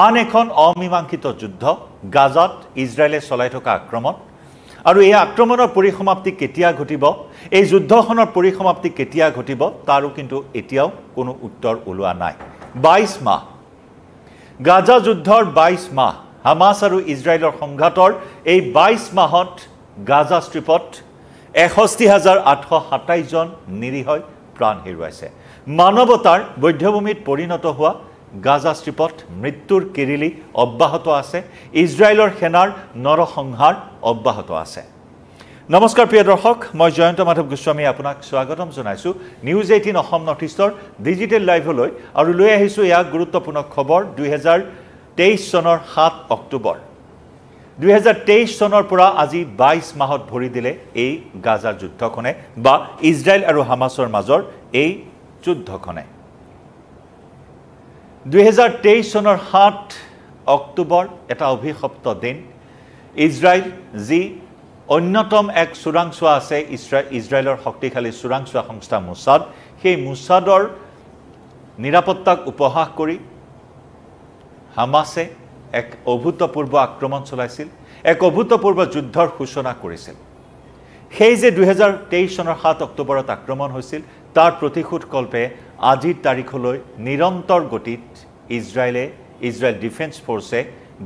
আন এখন অমীমাংসিত যুদ্ধ গাজাত ইজৰাইলে চলাই থকা আক্ৰমণ আৰু এই আক্ৰমণৰ পৰিসমাপ্তি কেতিয়া ঘটিব এই যুদ্ধখনৰ পৰিসমাপ্তি কেতিয়া ঘটিব তাৰো কিন্তু এতিয়াও কোনো উত্তৰ ওলোৱা নাই 22 মাহ গাজা যুদ্ধৰ 22 মাহ হামাস আৰু ইজৰাইলৰ সংঘাতৰ এই 22 মাহত গাজা ষ্ট্ৰিপত ৬১,৮২৭ জন নিৰীহ প্ৰাণ হেৰুৱাইছে মানৱতাৰ বৈধ্যভূমিত পৰিণত হোৱা গাজা ষ্ট্ৰিপত মৃত্যুৰ কেৰিলি অব্যাহত আছে ইজৰাইলৰ সেনাৰ নৰসংহাৰ অব্যাহত আছে নমস্কাৰ প্ৰিয় দৰ্শক মই জয়ন্ত মাধৱ গোস্বামী আপোনাক স্বাগতম জনাইছো নিউজ 18 অসম নৰ্থ ইষ্টৰ ডিজিটেল লাইভলৈ আৰু লৈ আহিছো ইয়াক গুৰুত্বপূৰ্ণ খবৰ 2023 চনৰ 7 অক্টোবৰ 2023 চনৰ পৰা আজি 22 মাহত ভৰি দিলে এই গাজাৰ যুদ্ধখনে বা ইজৰাইল আৰু হামাসৰ মাজৰ এই যুদ্ধখনে 2023 চনৰ 7 অক্টোবৰ এটা অভিশপ্ত দিন ইজৰাইল যি অন্যতম এক চোৰাংচোৱা আছে ইজৰাইলৰ শক্তিশালী চোৰাংচোৱা সংস্থা মোছাদ সেই মোছাদৰ নিৰাপত্তাক উপহাস কৰি হামাসে এক অভূতপূৰ্ব আক্ৰমণ চলাইছিল এক অভূতপূৰ্ব যুদ্ধৰ সূচনা কৰিছিল সেই যে 2023 চনৰ 7 অক্টোবৰত আক্ৰমণ হৈছিল তাৰ প্ৰতিশোধ কল্পে আজিৰ তাৰিখলৈ নিৰন্তৰ গতিত ইজৰাইল ডিফেন্স ফোৰ্সে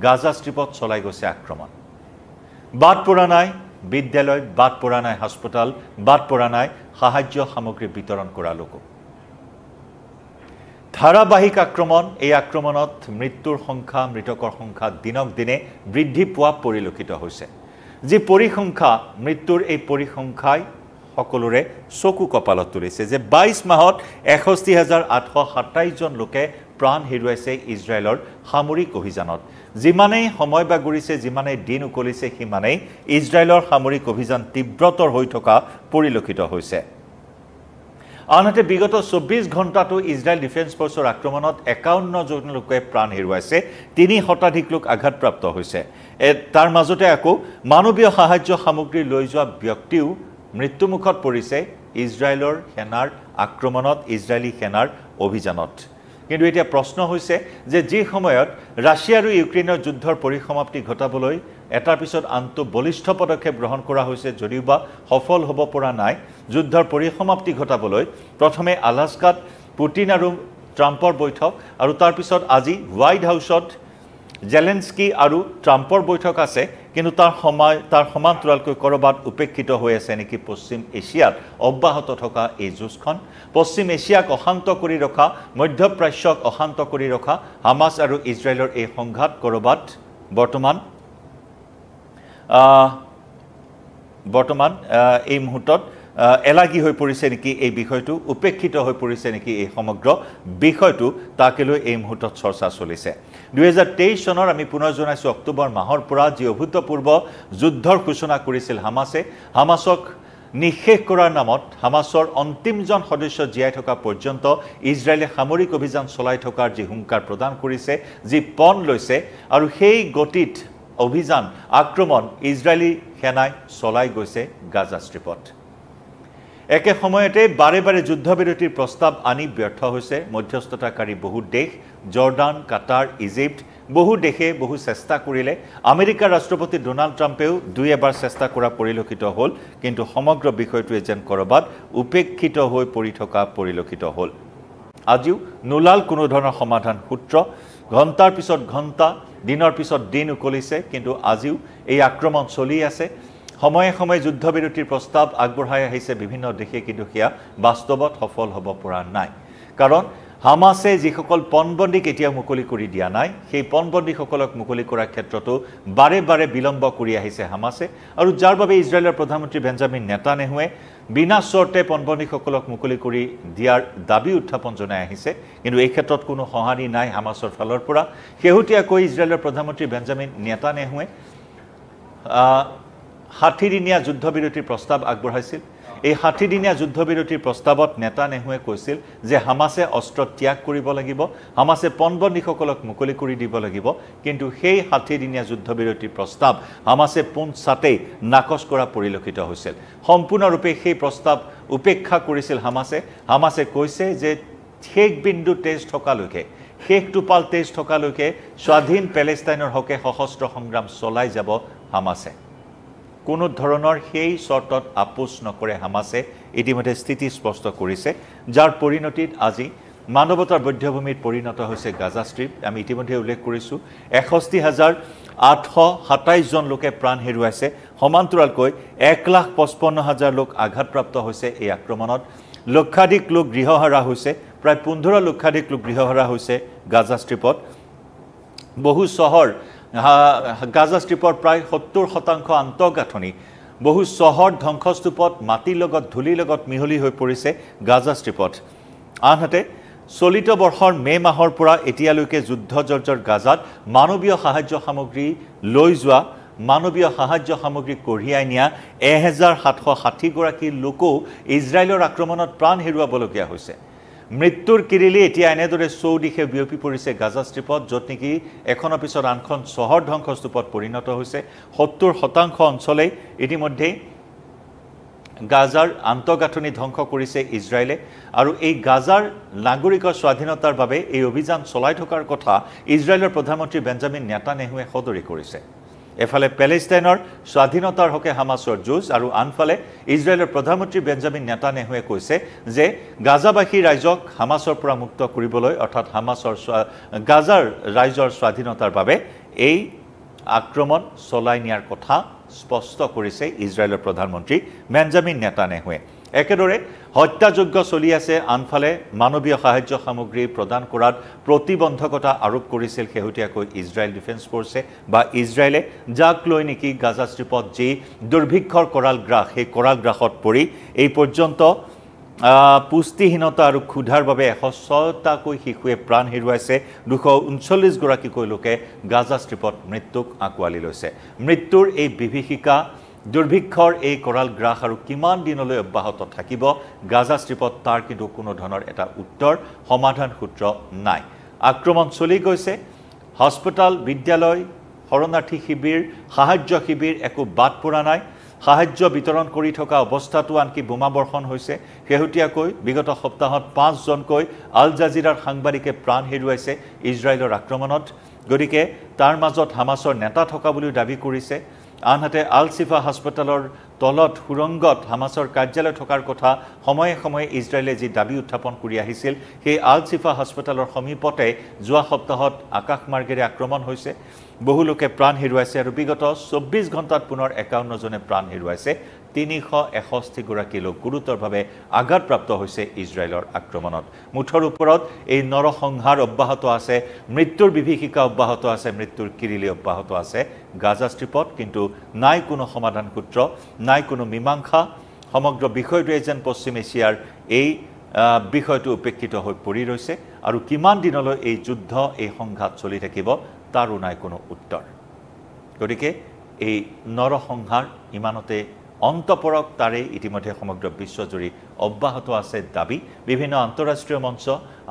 গাজা ষ্ট্ৰিপত চলাই গৈছে আক্ৰমণ বাদ পৰা নাই বিদ্যালয় বাদ পৰা নাই হাস্পতাল বাদ পৰা নাই সাহায্য সামগ্ৰী বিতৰণ কৰা লোক ধাৰাবাহিক আক্ৰমণ এই আক্ৰমণত মৃত্যুৰ সংখ্যা মৃতকৰ সংখ্যা দিনক দিনে বৃদ্ধি পোৱা পৰিলক্ষিত হৈছে যি পৰিসংখ্যা মৃত্যুৰ এই পৰিসংখ্যাই সকলোৰে চকু কপালত তুলিছে যে 22 মাহত ৬১,৮২৭ জন লোকে প্ৰাণ হেৰুৱাইছে ইজৰাইলৰ সামৰিক অভিযানত যিমানেই সময় বাগৰিছে যিমানেই দিন উকলিছে সিমানেই ইজৰাইলৰ সামৰিক অভিযান তীব্ৰতৰ হৈ থকা পৰিলক্ষিত হৈছে আনহাতে বিগত 24 ঘণ্টাটো ইজৰাইল ডিফেন্স ফোৰ্সৰ আক্ৰমণত 51 জন লোকে প্ৰাণ হেৰুৱাইছে 3 শতাধিক লোক আঘাতপ্ৰাপ্ত হৈছে তাৰ মাজতে আকৌ মানৱীয় সাহায্য সামগ্ৰী লৈ যোৱা ব্যক্তিও মৃত্যুমুখত পৰিছে ইজৰাইলৰ সেনাৰ আক্ৰমণত ইজৰাইলী সেনাৰ অভিযানত কিন্তু এতিয়া প্ৰশ্ন হৈছে যে যি সময়ত ৰাছিয়া আৰু ইউক্ৰেইনৰ যুদ্ধৰ পৰিসমাপ্তি ঘটাবলৈ এটাৰ পিছত আনটো বলিষ্ঠ পদক্ষেপ গ্ৰহণ কৰা হৈছে যদিওবা সফল হ'ব পৰা নাই যুদ্ধৰ পৰিসমাপ্তি ঘটাবলৈ প্ৰথমে আলাস্কাত পুটিন আৰু ট্ৰাম্পৰ বৈঠক আৰু তাৰ পিছত আজি হোৱাইট হাউছত জেলেনস্কি আৰু ট্ৰাম্পৰ বৈঠক আছে কিন্তু তাৰ সমান্তৰালকৈ কৰবাত উপেক্ষিত হৈ আছে নেকি পশ্চিম এছিয়াত অব্যাহত থকা এই যুদ্ধখন পশ্চিম এছিয়াক অশান্ত কৰি ৰখা মধ্যপ্ৰাচ্যক অশান্ত কৰি ৰখা হামাস আৰু ইজৰাইলৰ এই সংঘাত কৰবাত বৰ্তমান এই মুহূৰ্তত এলাগি হৈ পৰিছে নেকি এই বিষয়টো উপেক্ষিত হৈ পৰিছে নেকি এই সমগ্ৰ বিষয়টো তাকে লৈ এই মুহূৰ্তত চৰ্চা চলিছে 2023 চনৰ আমি পুনৰ জনাইছো অক্টোবৰ মাহৰ পৰা যি অভূতপূৰ্ব যুদ্ধৰ সূচনা কৰিছিল হামাসক নিশেষ কৰাৰ নামত হামাসৰ অন্তিমজন সদস্য জীয়াই থকা পৰ্যন্ত ইজৰাইলে সামৰিক অভিযান চলাই থকাৰ যি হুংকাৰ প্ৰদান কৰিছে যি পণ লৈছে আৰু সেই গতিত অভিযান আক্ৰমণ ইজৰাইলী সেনাই চলাই গৈছে গাজা ষ্ট্ৰিপত একে সময়তে বাৰে বাৰে যুদ্ধবিৰতিৰ প্ৰস্তাৱ আনি ব্যৰ্থ হৈছে মধ্যস্থতাকাৰী বহু দেশ জৰ্ডান কাটাৰ ইজিপ্ত বহু দেশে বহু চেষ্টা কৰিলে আমেৰিকাৰ ৰাষ্ট্ৰপতি ডোনাল্ড ট্ৰাম্পেও দুই এবাৰ চেষ্টা কৰা পৰিলক্ষিত হ'ল কিন্তু সমগ্ৰ বিষয়টোৱে যেন কৰবাত উপেক্ষিত হৈ পৰি থকা পৰিলক্ষিত হ'ল আজিও নোলাল কোনো ধৰণৰ সমাধান সূত্ৰ ঘণ্টাৰ পিছত ঘণ্টা দিনৰ পিছত দিন উকলিছে কিন্তু আজিও এই আক্ৰমণ চলি আছে সময়ে সময়ে যুদ্ধবিৰতিৰ প্ৰস্তাৱ আগবঢ়াই আহিছে বিভিন্ন দেশে কিন্তু সেয়া বাস্তৱত সফল হ'ব পৰা নাই কাৰণ হামাসে যিসকল পণবন্দীক এতিয়া মুকলি কৰি দিয়া নাই সেই পণবন্দীসকলক মুকলি কৰাৰ ক্ষেত্ৰতো বাৰে বাৰে বিলম্ব কৰি আহিছে হামাসে আৰু যাৰ বাবে ইজৰাইলৰ প্ৰধানমন্ত্ৰী বেঞ্জামিন নেতানেহুৱে বিনা চৰ্তে পণবন্দীসকলক মুকলি কৰি দিয়াৰ দাবী উত্থাপন জনাই আহিছে কিন্তু এই ক্ষেত্ৰত কোনো সঁহাৰি নাই হামাসৰ ফালৰ পৰা শেহতীয়াকৈ ইজৰাইলৰ প্ৰধানমন্ত্ৰী বেঞ্জামিন নেতানেহুৱে 60 দিনীয়া যুদ্ধবিৰতিৰ প্ৰস্তাৱ আগবঢ়াইছিল এই 60 দিনীয়া যুদ্ধবিৰতিৰ প্ৰস্তাৱত নেতানেহুৱে কৈছিল যে হামাসে অস্ত্ৰ ত্যাগ কৰিব লাগিব হামাসে পণবন্দীসকলক মুকলি কৰি দিব লাগিব কিন্তু সেই 60 দিনীয়া যুদ্ধবিৰতিৰ প্ৰস্তাৱ হামাসে পোনছাতেই নাকচ কৰা পৰিলক্ষিত হৈছিল সম্পূৰ্ণৰূপে সেই প্ৰস্তাৱ উপেক্ষা কৰিছিল হামাসে কৈছে যে ঠেক বিন্দু তেজ থকালৈকে শেষ টোপাল তেজ থকালৈকে স্বাধীন পেলেষ্টাইনৰ হকে সশস্ত্ৰ সংগ্ৰাম চলাই যাব হামাছে কোনো ধৰণৰ সেই চৰ্তত আপোচ নকৰে হামাছে ইতিমধ্যে স্থিতি স্পষ্ট কৰিছে যাৰ পৰিণতিত আজি মানৱতাৰ বধ্যভূমিত পৰিণত হৈছে গাজা ষ্ট্ৰীপ আমি ইতিমধ্যে উল্লেখ কৰিছো ৬১,৮২৭ জন লোকে প্ৰাণ হেৰুৱাইছে সমান্তৰালকৈ ১,৫৫,০০০ লোক আঘাতপ্ৰাপ্ত হৈছে এই আক্ৰমণত লক্ষাধিক লোক গৃহহাৰা হৈছে প্ৰায় ১৫ লক্ষাধিক লোক গৃহহাৰা হৈছে গাজা ষ্ট্ৰীপত বহু চহৰ গাজা ষ্ট্ৰীপৰ প্ৰায় ৭০% আন্তঃগাঁথনি বহু চহৰ ধ্বংসস্তূপত মাটিৰ লগত ধূলিৰ লগত মিহলি হৈ পৰিছে গাজা ষ্ট্ৰীপত আনহাতে চলিত বৰ্ষৰ মে মাহৰ পৰা এতিয়ালৈকে যুদ্ধজৰ্জৰ গাজাত মানৱীয় সাহায্য সামগ্ৰী লৈ যোৱা মানৱীয় সাহায্য সামগ্ৰী কঢ়িয়াই নিয়া ১,৭৬০ গৰাকী লোকো ইজৰাইলৰ আক্ৰমণত প্ৰাণ হেৰুৱাবলগীয়া হৈছে মৃত্যুৰ কিৰিলি এতিয়া এনেদৰে চৌদিশে বিয়পি পৰিছে গাজা ষ্ট্ৰীপত য'ত নেকি এখনৰ পিছত আনখন চহৰ ধ্বংসস্তূপত পৰিণত হৈছে ৭০% অঞ্চলেই ইতিমধ্যে গাজাৰ আন্তঃগাঁথনি ধ্বংস কৰিছে ইজৰাইলে আৰু এই গাজাৰ নাগৰিকৰ স্বাধীনতাৰ বাবে এই অভিযান চলাই থকাৰ কথা ইজৰাইলৰ প্ৰধানমন্ত্ৰী বেঞ্জামিন নেতানেহুৱে সদৰি কৰিছে এফালে পেলেষ্টাইনৰ স্বাধীনতাৰ হকে হামাছৰ যুঁজ আৰু আনফালে ইজৰাইলৰ প্ৰধানমন্ত্ৰী বেঞ্জামিন নেতানেহুৱে কৈছে যে গাজাবাসী ৰাইজক হামাছৰ পৰা মুক্ত কৰিবলৈ অৰ্থাৎ হামাছৰ গাজাৰ ৰাইজৰ স্বাধীনতাৰ বাবে এই আক্ৰমণ চলাই নিয়াৰ কথা স্পষ্ট কৰিছে ইজৰাইলৰ প্ৰধানমন্ত্ৰী বেঞ্জামিন নেতানেহুৱে একেদৰে হত্যাযজ্ঞ চলি আছে আনফালে মানৱীয় সাহায্য সামগ্ৰী প্ৰদান কৰাত প্ৰতিবন্ধকতা আৰোপ কৰিছিল শেহতীয়াকৈ ইজৰাইল ডিফেন্স ফৰ্চে বা ইজৰাইলে যাক লৈ নেকি গাজা ষ্ট্ৰীপত যি দুৰ্ভিক্ষৰ কৰাল গ্ৰাস সেই কৰাল গ্ৰাসত পৰি এই পৰ্যন্ত পুষ্টিহীনতা আৰু ক্ষুধাৰ বাবে ১০৬টাকৈ শিশুৱে প্ৰাণ হেৰুৱাইছে ২৩৯ গৰাকীকৈ লোকে গাজা ষ্ট্ৰীপত মৃত্যুক আঁকোৱালি লৈছে মৃত্যুৰ এই বিভীষিকা দুৰ্ভিক্ষৰ এই কৰাল গ্ৰাস আৰু কিমান দিনলৈ অব্যাহত থাকিব গাজা ষ্ট্ৰীপত তাৰ কিন্তু কোনো ধৰণৰ এটা উত্তৰ সমাধান সূত্ৰ নাই আক্ৰমণ চলি গৈছে হস্পিটাল বিদ্যালয় শৰণাৰ্থী শিবিৰ সাহায্য শিবিৰ একো বাদ পৰা নাই সাহায্য বিতৰণ কৰি থকা অৱস্থাটো আনকি বোমাবৰ্ষণ হৈছে শেহতীয়াকৈ বিগত সপ্তাহত ৫ জনকৈ আল জাজিৰাৰ সাংবাদিকে প্ৰাণ হেৰুৱাইছে ইজৰাইলৰ আক্ৰমণত গতিকে তাৰ মাজত হামাছৰ নেতা থকা বুলি দাবী কৰিছে আনহাতে আল চিফা হাস্পতালৰ তলত সুৰংগত হামাছৰ কাৰ্যালয় থকাৰ কথা সময়ে সময়ে ইজৰাইলে যি দাবী উত্থাপন কৰি আহিছিল সেই আল চিফা হাস্পতালৰ সমীপতে যোৱা সপ্তাহত আকাশমাৰ্গেৰে আক্ৰমণ হৈছে বহু লোকে প্ৰাণ হেৰুৱাইছে আৰু বিগত ২৪ ঘণ্টাত পুনৰ ৫১ জনে প্ৰাণ হেৰুৱাইছে ৩৬১ গৰাকী লোক গুৰুতৰভাৱে আঘাতপ্ৰাপ্ত হৈছে ইজৰাইলৰ আক্ৰমণত মুঠৰ ওপৰত এই নৰসংহাৰ অব্যাহত আছে মৃত্যুৰ বিভীষিকা অব্যাহত আছে মৃত্যুৰ কিৰিলি অব্যাহত আছে গাজা ষ্ট্ৰীপত কিন্তু নাই কোনো সমাধান সূত্ৰ নাই কোনো মীমাংসা সমগ্ৰ বিষয়টোৱে যেন পশ্চিম এছিয়াৰ এই বিষয়টো উপেক্ষিত হৈ পৰি ৰৈছে আৰু কিমান দিনলৈ এই যুদ্ধ এই সংঘাত চলি থাকিব তাৰো নাই কোনো উত্তৰ গতিকে এই নৰসংহাৰ ইমানতে অন্তপৰক তাৰে ইতিমধ্যে সমগ্ৰ বিশ্বজুৰি অব্যাহত আছে দাবী বিভিন্ন আন্তঃৰাষ্ট্ৰীয় মঞ্চ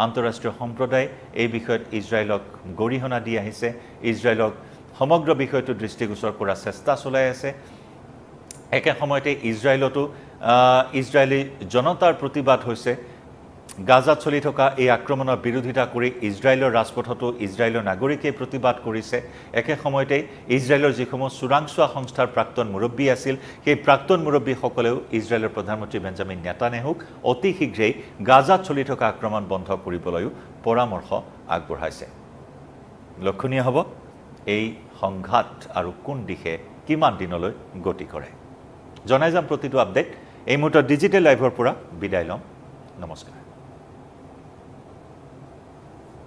আন্তঃৰাষ্ট্ৰীয় সম্প্ৰদায় এই বিষয়ত ইজৰাইলক গৰিহণা দি আহিছে ইজৰাইলক সমগ্ৰ বিষয়টো দৃষ্টিগোচৰ কৰাৰ চেষ্টা চলাই আছে একে সময়তে ইজৰাইলতো ইজৰাইলী জনতাৰ প্ৰতিবাদ হৈছে গাজাত চলি থকা এই আক্ৰমণৰ বিৰোধিতা কৰি ইজৰাইলৰ ৰাজপথতো ইজৰাইলৰ নাগৰিকে প্ৰতিবাদ কৰিছে একে সময়তে ইজৰাইলৰ যিসমূহ চোৰাংচোৱা সংস্থাৰ প্ৰাক্তন মুৰব্বী আছিল সেই প্ৰাক্তন মুৰব্বীসকলেও ইজৰাইলৰ প্ৰধানমন্ত্ৰী বেঞ্জামিন নেতানেহুক অতি শীঘ্ৰেই গাজাত চলি থকা আক্ৰমণ বন্ধ কৰিবলৈও পৰামৰ্শ আগবঢ়াইছে লক্ষণীয় হ'ব এই সংঘাত আৰু কোন দিশে কিমান দিনলৈ গতি কৰে জনাই যাম প্ৰতিটো আপডেট এই মুহূৰ্তত ডিজিটেল লাইভৰ পৰা বিদায় লম নমস্কাৰ